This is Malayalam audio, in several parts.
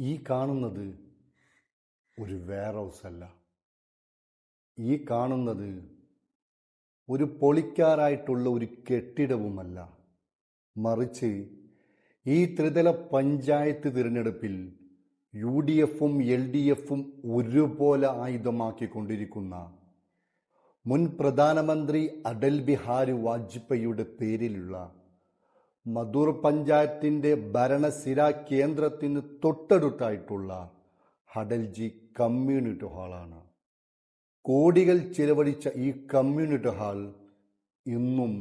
ഈ കാണുന്നത് ഒരു വെയർ ഹൗസ് അല്ല. ഈ കാണുന്നത് ഒരു പൊളിക്കാറായിട്ടുള്ള ഒരു കെട്ടിടവുമല്ല. മറിച്ച് ഈ ത്രിതല പഞ്ചായത്ത് തിരഞ്ഞെടുപ്പിൽ UDFും LDFും ഒരുപോലെ ആയുധമാക്കിക്കൊണ്ടിരിക്കുന്ന മുൻ പ്രധാനമന്ത്രി അടൽ ബിഹാരി വാജ്പേയിയുടെ പേരിലുള്ള മധൂർ പഞ്ചായത്തിൻ്റെ ഭരണസിരാ കേന്ദ്രത്തിന് തൊട്ടടുത്തായിട്ടുള്ള അടൽജി കമ്മ്യൂണിറ്റി ഹാളാണ്. കോടികൾ ചിലവഴിച്ച ഈ കമ്മ്യൂണിറ്റി ഹാൾ ഇന്നും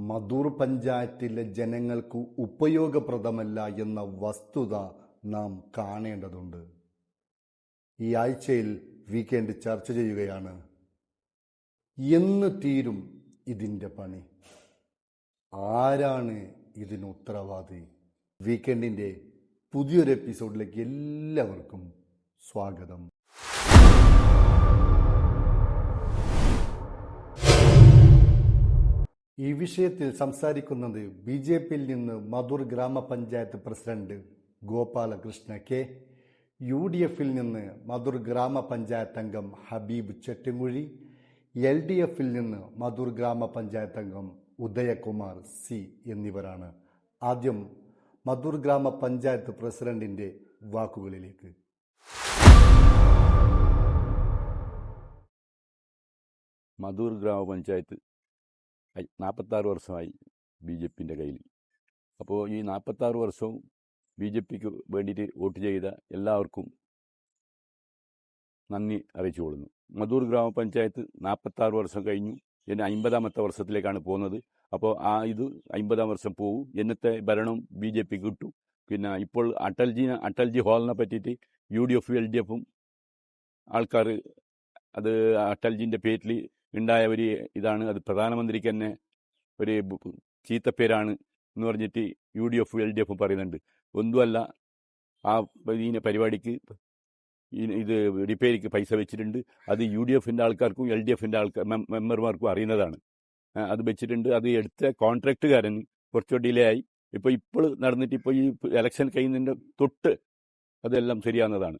മധൂർ പഞ്ചായത്തിലെ ജനങ്ങൾക്ക് ഉപയോഗപ്രദമല്ല എന്ന വസ്തുത നാം കാണേണ്ടതുണ്ട്. ഈ ആഴ്ചയിൽ വീക്കെൻഡ് ചർച്ച ചെയ്യുകയാണ്. എന്ന് തീരും ഇതിൻ്റെ പണി? ആരാണ് ഇതിന് ഉത്തരവാദി? വീക്കെൻഡിൻ്റെ പുതിയൊരു എപ്പിസോഡിലേക്ക് എല്ലാവർക്കും സ്വാഗതം. ഈ വിഷയത്തിൽ സംസാരിക്കുന്നത് BJPയിൽ നിന്ന് മധൂർ ഗ്രാമപഞ്ചായത്ത് പ്രസിഡന്റ് ഗോപാലകൃഷ്ണ കെ, UDFിൽ നിന്ന് മധൂർ ഗ്രാമപഞ്ചായത്ത് അംഗം ഹബീബ് ചെട്ടിമുഴി, LDFിൽ നിന്ന് മധൂർ ഗ്രാമപഞ്ചായത്ത് അംഗം ഉദയകുമാർ C എന്നിവരാണ്. ആദ്യം മധൂർ ഗ്രാമപഞ്ചായത്ത് പ്രസിഡന്റിന്റെ വാക്കുകളിലേക്ക്. മധൂർ ഗ്രാമപഞ്ചായത്ത് 46 വർഷമായി BJPൻ്റെ കയ്യിൽ. അപ്പോൾ ഈ 46 വർഷവും BJPക്ക് വേണ്ടിയിട്ട് വോട്ട് ചെയ്ത എല്ലാവർക്കും നന്ദി അറിയിച്ചു കൊള്ളുന്നു. മധൂർ ഗ്രാമപഞ്ചായത്ത് 46 വർഷം കഴിഞ്ഞു. ഇനി 50ാമത്തെ വർഷത്തിലേക്കാണ് പോകുന്നത്. അപ്പോൾ ഇത് 50ാം വർഷം പോകും. എന്നത്തെ ഭരണം BJP കിട്ടും. പിന്നെ ഇപ്പോൾ അടൽജി ഹാളിനെ പറ്റിയിട്ട് UDF LDFും ആൾക്കാർ അത് അടൽജിൻ്റെ പേരിൽ ഉണ്ടായ ഒരു ഇതാണ്. അത് പ്രധാനമന്ത്രിക്ക് തന്നെ ഒരു ചീത്തപ്പേരാണ് എന്ന് പറഞ്ഞിട്ട് UDF LDF പറയുന്നുണ്ട്. ഒന്നുമല്ല, ആ ഇതിൻ്റെ പരിപാടിക്ക് ഇത് റിപ്പയറിക്ക് പൈസ വെച്ചിട്ടുണ്ട്. അത് UDFിൻ്റെ ആൾക്കാർക്കും LDFിൻ്റെ മെമ്പർമാർക്കും അറിയുന്നതാണ്. അത് വെച്ചിട്ടുണ്ട്. അത് എടുത്ത കോൺട്രാക്റ്റുകാരൻ കുറച്ച് ഡിലേ ആയി. ഇപ്പോൾ നടന്നിട്ട് ഇപ്പോൾ ഈ ഇലക്ഷൻ കഴിയുന്നതിൻ്റെ തൊട്ട് അതെല്ലാം ശരിയാവുന്നതാണ്.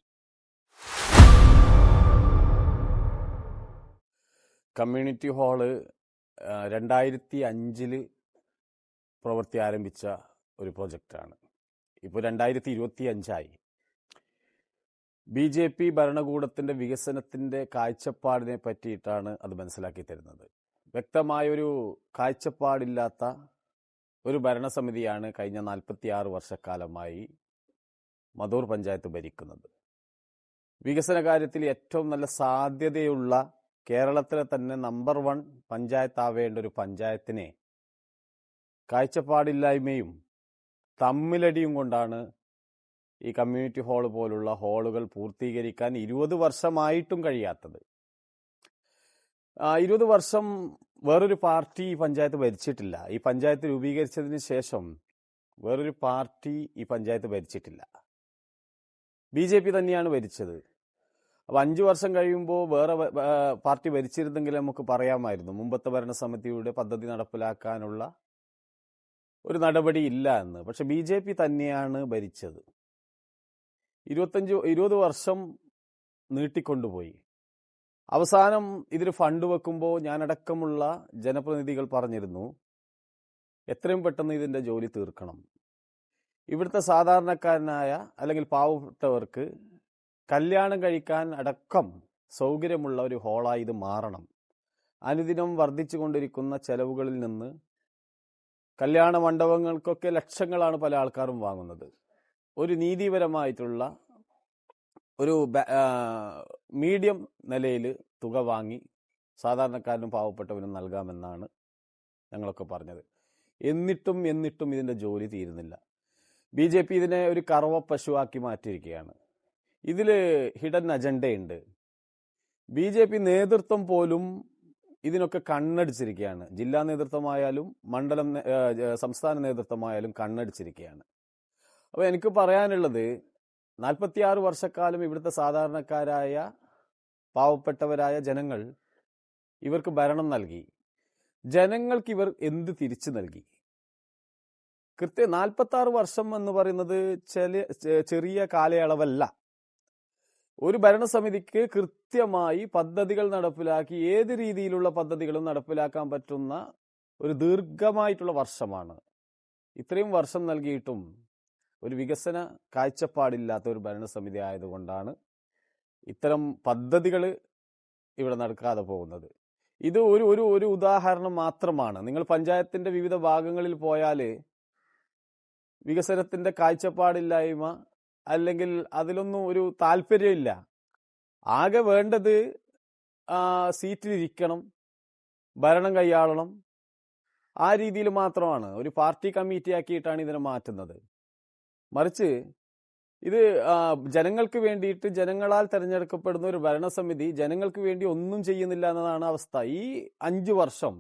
കമ്മ്യൂണിറ്റി ഹാള് 2005 പ്രവൃത്തി ആരംഭിച്ച ഒരു പ്രൊജക്റ്റാണ്. ഇപ്പോൾ 2025 BJP ഭരണകൂടത്തിൻ്റെ വികസനത്തിൻ്റെ കാഴ്ചപ്പാടിനെ പറ്റിയിട്ടാണ് അത് മനസ്സിലാക്കി തരുന്നത്. വ്യക്തമായൊരു കാഴ്ചപ്പാടില്ലാത്ത ഒരു ഭരണസമിതിയാണ് കഴിഞ്ഞ 46 വർഷക്കാലമായി മധൂർ പഞ്ചായത്ത് ഭരിക്കുന്നത്. വികസന കാര്യത്തിൽ ഏറ്റവും നല്ല സാധ്യതയുള്ള കേരളത്തിലെ തന്നെ നമ്പർ 1 പഞ്ചായത്താവേണ്ട ഒരു പഞ്ചായത്തിനെ കാഴ്ചപ്പാടില്ലായ്മയും തമ്മിലടിയും കൊണ്ടാണ് ഈ കമ്മ്യൂണിറ്റി ഹാൾ പോലുള്ള ഹാളുകൾ പൂർത്തീകരിക്കാൻ 20 വർഷമായിട്ടും കഴിയാത്തത്. 20 വർഷം വേറൊരു പാർട്ടി ഈ പഞ്ചായത്ത് ഭരിച്ചിട്ടില്ല. ഈ പഞ്ചായത്ത് രൂപീകരിച്ചതിന് ശേഷം വേറൊരു പാർട്ടി ഈ പഞ്ചായത്ത് ഭരിച്ചിട്ടില്ല. BJP തന്നെയാണ് ഭരിച്ചത്. അപ്പോൾ 5 വർഷം കഴിയുമ്പോൾ വേറെ പാർട്ടി ഭരിച്ചിരുന്നെങ്കിൽ നമുക്ക് പറയാമായിരുന്നു മുമ്പത്തെ ഭരണസമിതിയുടെ പദ്ധതി നടപ്പിലാക്കാനുള്ള ഒരു നടപടി ഇല്ല എന്ന്. പക്ഷെ BJP തന്നെയാണ് ഭരിച്ചത്. 20 വർഷം നീട്ടിക്കൊണ്ടുപോയി. അവസാനം ഇതിന് ഫണ്ട് വെക്കുമ്പോൾ ഞാനടക്കമുള്ള ജനപ്രതിനിധികൾ പറഞ്ഞിരുന്നു, എത്രയും പെട്ടെന്ന് ഇതിൻ്റെ ജോലി തീർക്കണം. ഇവിടുത്തെ സാധാരണക്കാരനായ അല്ലെങ്കിൽ പാവപ്പെട്ടവർക്ക് കല്യാണം കഴിക്കാൻ അടക്കം സൗകര്യമുള്ള ഒരു ഹാളായി ഇത് മാറണം. അനുദിനം വർദ്ധിച്ചു കൊണ്ടിരിക്കുന്ന ചെലവുകളിൽ നിന്ന് കല്യാണ മണ്ഡപങ്ങൾക്കൊക്കെ ലക്ഷങ്ങളാണ് പല ആൾക്കാരും വാങ്ങുന്നത്. ഒരു നീതിപരമായിട്ടുള്ള ഒരു മീഡിയം നിലയിൽ തുക വാങ്ങി സാധാരണക്കാരനും പാവപ്പെട്ടവനും നൽകാമെന്നാണ് ഞങ്ങളൊക്കെ പറഞ്ഞത്. എന്നിട്ടും ഇതിൻ്റെ ജോലി തീരുന്നില്ല. BJP ഇതിനെ ഒരു കറവ പശുവാക്കി മാറ്റിയിരിക്കുകയാണ്. ഇതിൽ ഹിഡൻ അജണ്ടയുണ്ട്. BJP നേതൃത്വം പോലും ഇതിനൊക്കെ കണ്ണടിച്ചിരിക്കുകയാണ്. ജില്ലാ നേതൃത്വമായാലും സംസ്ഥാന നേതൃത്വമായാലും കണ്ണടിച്ചിരിക്കുകയാണ്. അപ്പോൾ എനിക്ക് പറയാനുള്ളത്, 46 വർഷക്കാലം ഇവിടുത്തെ സാധാരണക്കാരായ പാവപ്പെട്ടവരായ ജനങ്ങൾ ഇവർക്ക് ഭരണം നൽകി. ജനങ്ങൾക്ക് ഇവർ എന്ത് തിരിച്ചു നൽകി? കൃത്യം 46 വർഷം എന്ന് പറയുന്നത് ചെറിയ കാലയളവല്ല. ഒരു ഭരണസമിതിക്ക് കൃത്യമായി പദ്ധതികൾ നടപ്പിലാക്കി ഏത് രീതിയിലുള്ള പദ്ധതികളും നടപ്പിലാക്കാൻ പറ്റുന്ന ഒരു ദീർഘമായിട്ടുള്ള വർഷമാണ്. ഇത്രയും വർഷം നൽകിയിട്ടും ഒരു വികസന കാഴ്ചപ്പാടില്ലാത്ത ഒരു ഭരണസമിതി ആയതുകൊണ്ടാണ് ഇത്തരം പദ്ധതികൾ ഇവിടെ നടക്കാതെ പോകുന്നത്. ഇത് ഒരു ഒരു ഒരു ഉദാഹരണം മാത്രമാണ്. നിങ്ങൾ പഞ്ചായത്തിന്റെ വിവിധ ഭാഗങ്ങളിൽ പോയാൽ വികസനത്തിന്റെ കാഴ്ചപ്പാടില്ലായ്മ അല്ലെങ്കിൽ അതിലൊന്നും ഒരു താല്പര്യമില്ല. ആകെ വേണ്ടത് സീറ്റിലിരിക്കണം, ഭരണം കൈയാളണം, ആ രീതിയിൽ മാത്രമാണ്. ഒരു പാർട്ടി കമ്മിറ്റി ആക്കിയിട്ടാണ് ഇതിനെ മാറ്റുന്നത്. മറിച്ച് ഇത് ജനങ്ങൾക്ക് വേണ്ടിയിട്ട് ജനങ്ങളാൽ തെരഞ്ഞെടുക്കപ്പെടുന്ന ഒരു ഭരണസമിതി ജനങ്ങൾക്ക് വേണ്ടി ഒന്നും ചെയ്യുന്നില്ല എന്നതാണ് അവസ്ഥ. ഈ 5 വർഷം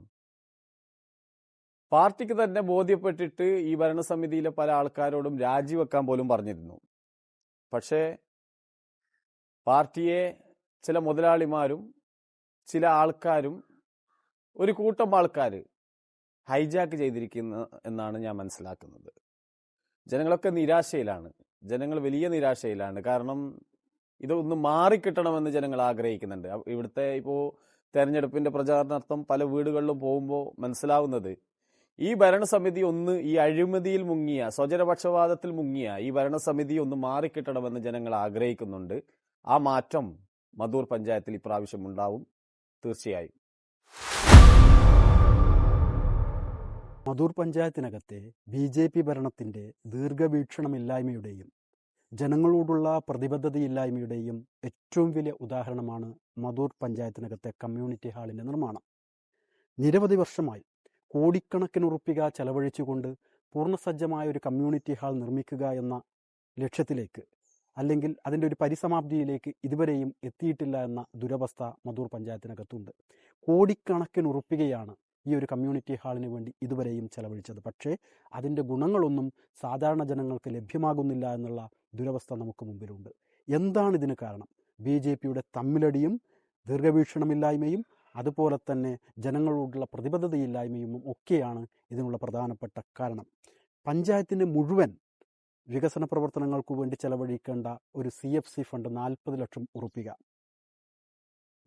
പാർട്ടിക്ക് തന്നെ ബോധ്യപ്പെട്ടിട്ട് ഈ ഭരണസമിതിയിലെ പല ആൾക്കാരോടും രാജിവെക്കാൻ പോലും പറഞ്ഞിരുന്നു. പക്ഷേ പാർട്ടിയെ ചില മുതലാളിമാരും ചില ആൾക്കാരും ഒരു കൂട്ടം ആൾക്കാർ ഹൈജാക്ക് ചെയ്തിരിക്കുന്നു എന്നാണ് ഞാൻ മനസ്സിലാക്കുന്നത്. ജനങ്ങളൊക്കെ നിരാശയിലാണ്. ജനങ്ങൾ വലിയ നിരാശയിലാണ്. കാരണം ഇതൊന്ന് മാറിക്കിട്ടണമെന്ന് ജനങ്ങൾ ആഗ്രഹിക്കുന്നുണ്ട്. ഇവിടുത്തെ ഇപ്പോൾ തെരഞ്ഞെടുപ്പിന്റെ പ്രചാരണാർത്ഥം പല വീടുകളിലും പോകുമ്പോൾ മനസ്സിലാവുന്നത് ഈ ഭരണസമിതി ഒന്ന് ഈ അഴിമതിയിൽ മുങ്ങിയ, സ്വജനപക്ഷപാതത്തിൽ മുങ്ങിയ ഈ ഭരണസമിതി ഒന്ന് മാറിക്കിട്ടണമെന്ന് ജനങ്ങൾ ആഗ്രഹിക്കുന്നുണ്ട്. ആ മാറ്റം മധൂർ പഞ്ചായത്തിൽ ഇപ്രാവശ്യം ഉണ്ടാവും തീർച്ചയായും. മധൂർ പഞ്ചായത്തിനകത്തെ BJP ഭരണത്തിന്റെ ദീർഘവീക്ഷണമില്ലായ്മയുടെയും ജനങ്ങളോടുള്ള പ്രതിബദ്ധതയില്ലായ്മയുടെയും ഏറ്റവും വലിയ ഉദാഹരണമാണ് മധൂർ പഞ്ചായത്തിനകത്തെ കമ്മ്യൂണിറ്റി ഹാളിന്റെ നിർമ്മാണം. നിരവധി വർഷമായി കോടിക്കണക്കിന് ഉറുപ്പിക ചെലവഴിച്ചുകൊണ്ട് പൂർണ്ണസജ്ജമായ ഒരു കമ്മ്യൂണിറ്റി ഹാൾ നിർമ്മിക്കുക എന്ന ലക്ഷ്യത്തിലേക്ക് അല്ലെങ്കിൽ അതിൻ്റെ ഒരു പരിസമാപ്തിയിലേക്ക് ഇതുവരെയും എത്തിയിട്ടില്ല എന്ന ദുരവസ്ഥ മധൂർ പഞ്ചായത്തിനകത്തുണ്ട്. കോടിക്കണക്കിന് ഉറുപ്പികയാണ് ഈ ഒരു കമ്മ്യൂണിറ്റി ഹാളിന് വേണ്ടി ഇതുവരെയും ചെലവഴിച്ചത്. പക്ഷേ അതിൻ്റെ ഗുണങ്ങളൊന്നും സാധാരണ ജനങ്ങൾക്ക് ലഭ്യമാകുന്നില്ല എന്നുള്ള ദുരവസ്ഥ നമുക്ക് മുമ്പിലുണ്ട്. എന്താണ് ഇതിന് കാരണം? BJPയുടെ തമ്മിലടിയും ദീർഘവീക്ഷണമില്ലായ്മയും അതുപോലെ തന്നെ ജനങ്ങളോടുള്ള പ്രതിബദ്ധതയില്ലായ്മയും ഒക്കെയാണ് ഇതിനുള്ള പ്രധാനപ്പെട്ട കാരണം. പഞ്ചായത്തിൻ്റെ മുഴുവൻ വികസന പ്രവർത്തനങ്ങൾക്കു വേണ്ടി ചെലവഴിക്കേണ്ട ഒരു CFC ഫണ്ട് 40 ലക്ഷം ഉറുപ്പിക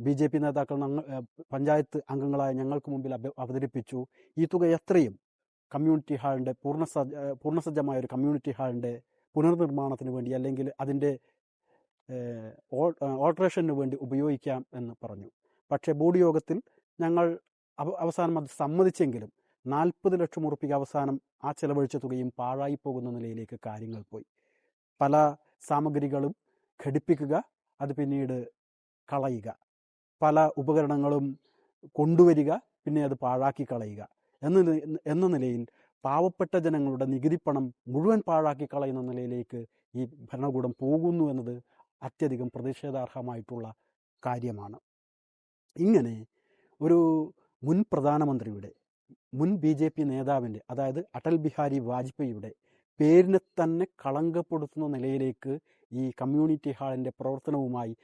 BJP നേതാക്കൾ പഞ്ചായത്ത് അംഗങ്ങളായ ഞങ്ങൾക്ക് മുമ്പിൽ അവതരിപ്പിച്ചു. ഈ തുക എത്രയും കമ്മ്യൂണിറ്റി ഹാളിൻ്റെ പൂർണ്ണസജ്ജമായ ഒരു കമ്മ്യൂണിറ്റി ഹാളിൻ്റെ പുനർനിർമ്മാണത്തിന് വേണ്ടി അല്ലെങ്കിൽ അതിൻ്റെ ഓൾട്ടറേഷന് വേണ്ടി ഉപയോഗിക്കാം എന്ന് പറഞ്ഞു. പക്ഷേ ബോർഡ് യോഗത്തിൽ ഞങ്ങൾ അവസാനം അത് സമ്മതിച്ചെങ്കിലും 40 ലക്ഷം ഉറുപ്പിക അവസാനം ആ ചെലവഴിച്ച തുകയും പാഴായി പോകുന്ന നിലയിലേക്ക് കാര്യങ്ങൾ പോയി. പല സാമഗ്രികളും ഘടിപ്പിക്കുക, അത് പിന്നീട് കളയുക, പല ഉപകരണങ്ങളും കൊണ്ടുവരിക, പിന്നെ അത് പാഴാക്കി കളയുക എന്ന നിലയിൽ പാവപ്പെട്ട ജനങ്ങളുടെ നികുതിപ്പണം മുഴുവൻ പാഴാക്കി കളയുന്ന നിലയിലേക്ക് ഈ ഭരണകൂടം പോകുന്നു എന്നത് അത്യധികം പ്രതിഷേധാർഹമായിട്ടുള്ള കാര്യമാണ്. ഇങ്ങനെ ഒരു മുൻ പ്രധാനമന്ത്രിയുടെ, മുൻ BJP നേതാവിൻ്റെ, അതായത് അടൽ ബിഹാരി വാജ്പേയിയുടെ പേരിനെ തന്നെ കളങ്കപ്പെടുത്തുന്ന നിലയിലേക്ക് ഈ കമ്മ്യൂണിറ്റി ഹാളിൻ്റെ പ്രവർത്തനവുമായി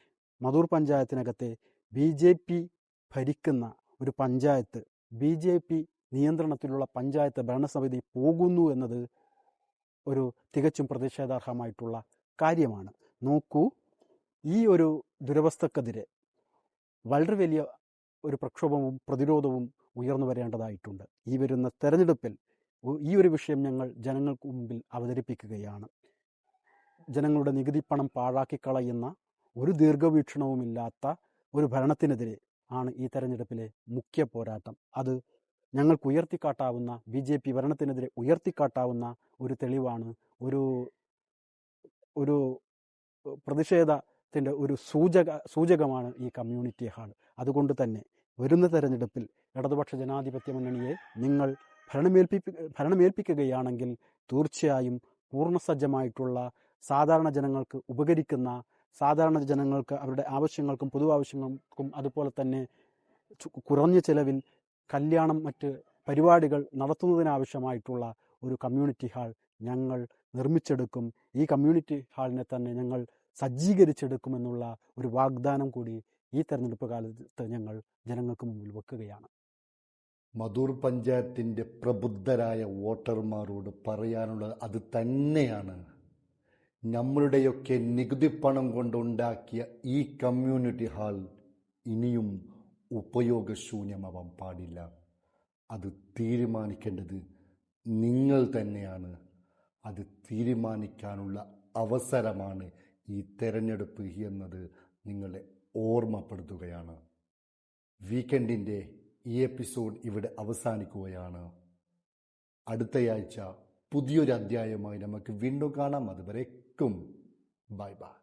മധൂർ പഞ്ചായത്തിനകത്തെ BJP ഭരിക്കുന്ന ഒരു പഞ്ചായത്ത്, BJP നിയന്ത്രണത്തിലുള്ള പഞ്ചായത്ത് ഭരണസമിതി പോകുന്നു എന്നത് ഒരു തികച്ചും പ്രതിഷേധാർഹമായിട്ടുള്ള കാര്യമാണ്. നോക്കൂ, ഈ ഒരു ദുരവസ്ഥക്കെതിരെ വളരെ വലിയ ഒരു പ്രക്ഷോഭവും പ്രതിരോധവും ഉയർന്നു വരേണ്ടതായിട്ടുണ്ട്. ഈ വരുന്ന തെരഞ്ഞെടുപ്പിൽ ഈ ഒരു വിഷയം ഞങ്ങൾ ജനങ്ങൾക്ക് മുമ്പിൽ അവതരിപ്പിക്കുകയാണ്. ജനങ്ങളുടെ നികുതി പണം പാഴാക്കിക്കളയുന്ന ഒരു ദീർഘവീക്ഷണവുമില്ലാത്ത ഒരു ഭരണത്തിനെതിരെ ആണ് ഈ തെരഞ്ഞെടുപ്പിലെ മുഖ്യ പോരാട്ടം. അത് ഞങ്ങൾക്ക് ഉയർത്തിക്കാട്ടാവുന്ന, BJP ഭരണത്തിനെതിരെ ഉയർത്തിക്കാട്ടാവുന്ന ഒരു തെളിവാണ്, ഒരു പ്രതിഷേധത്തിൻ്റെ ഒരു സൂചകമാണ് ഈ കമ്മ്യൂണിറ്റി ഹാൾ. അതുകൊണ്ട് തന്നെ വരുന്ന തെരഞ്ഞെടുപ്പിൽ ഇടതുപക്ഷ ജനാധിപത്യ മുന്നണിയെ നിങ്ങൾ ഭരണമേൽപ്പിക്കുകയാണെങ്കിൽ തീർച്ചയായും പൂർണ്ണസജ്ജമായിട്ടുള്ള സാധാരണ ജനങ്ങൾക്ക് ഉപകരിക്കുന്ന, സാധാരണ ജനങ്ങൾക്ക് അവരുടെ ആവശ്യങ്ങൾക്കും പൊതു ആവശ്യങ്ങൾക്കും അതുപോലെ തന്നെ കുറഞ്ഞ ചെലവിൽ കല്യാണം, മറ്റ് പരിപാടികൾ നടത്തുന്നതിനാവശ്യമായിട്ടുള്ള ഒരു കമ്മ്യൂണിറ്റി ഹാൾ ഞങ്ങൾ നിർമ്മിച്ചെടുക്കും. ഈ കമ്മ്യൂണിറ്റി ഹാളിനെ തന്നെ ഞങ്ങൾ സജ്ജീകരിച്ചെടുക്കുമെന്നുള്ള ഒരു വാഗ്ദാനം കൂടി ഈ തെരഞ്ഞെടുപ്പ് കാലത്ത് ഞങ്ങൾ ജനങ്ങൾക്ക് മുമ്പിൽ വെക്കുകയാണ്. മധൂർ പഞ്ചായത്തിൻ്റെ പ്രബുദ്ധരായ വോട്ടർമാരോട് പറയാനുള്ളത് അത് തന്നെയാണ്. നമ്മളുടെയൊക്കെ നികുതിപ്പണം കൊണ്ടുണ്ടാക്കിയ ഈ കമ്മ്യൂണിറ്റി ഹാൾ ഇനിയും ഉപയോഗശൂന്യമാവാൻ പാടില്ല. അത് തീരുമാനിക്കേണ്ടത് നിങ്ങൾ തന്നെയാണ്. അത് തീരുമാനിക്കാനുള്ള അവസരമാണ് ഈ തെരഞ്ഞെടുപ്പ് എന്നത് നിങ്ങളെ ഓർമ്മപ്പെടുത്തുകയാണ്. വീക്കെൻഡിൻ്റെ ഈ എപ്പിസോഡ് ഇവിടെ അവസാനിക്കുകയാണ്. അടുത്തയാഴ്ച പുതിയൊരു അധ്യായമായി നമുക്ക് വീണ്ടും കാണാം. അതുവരേക്കും ബൈ ബൈ.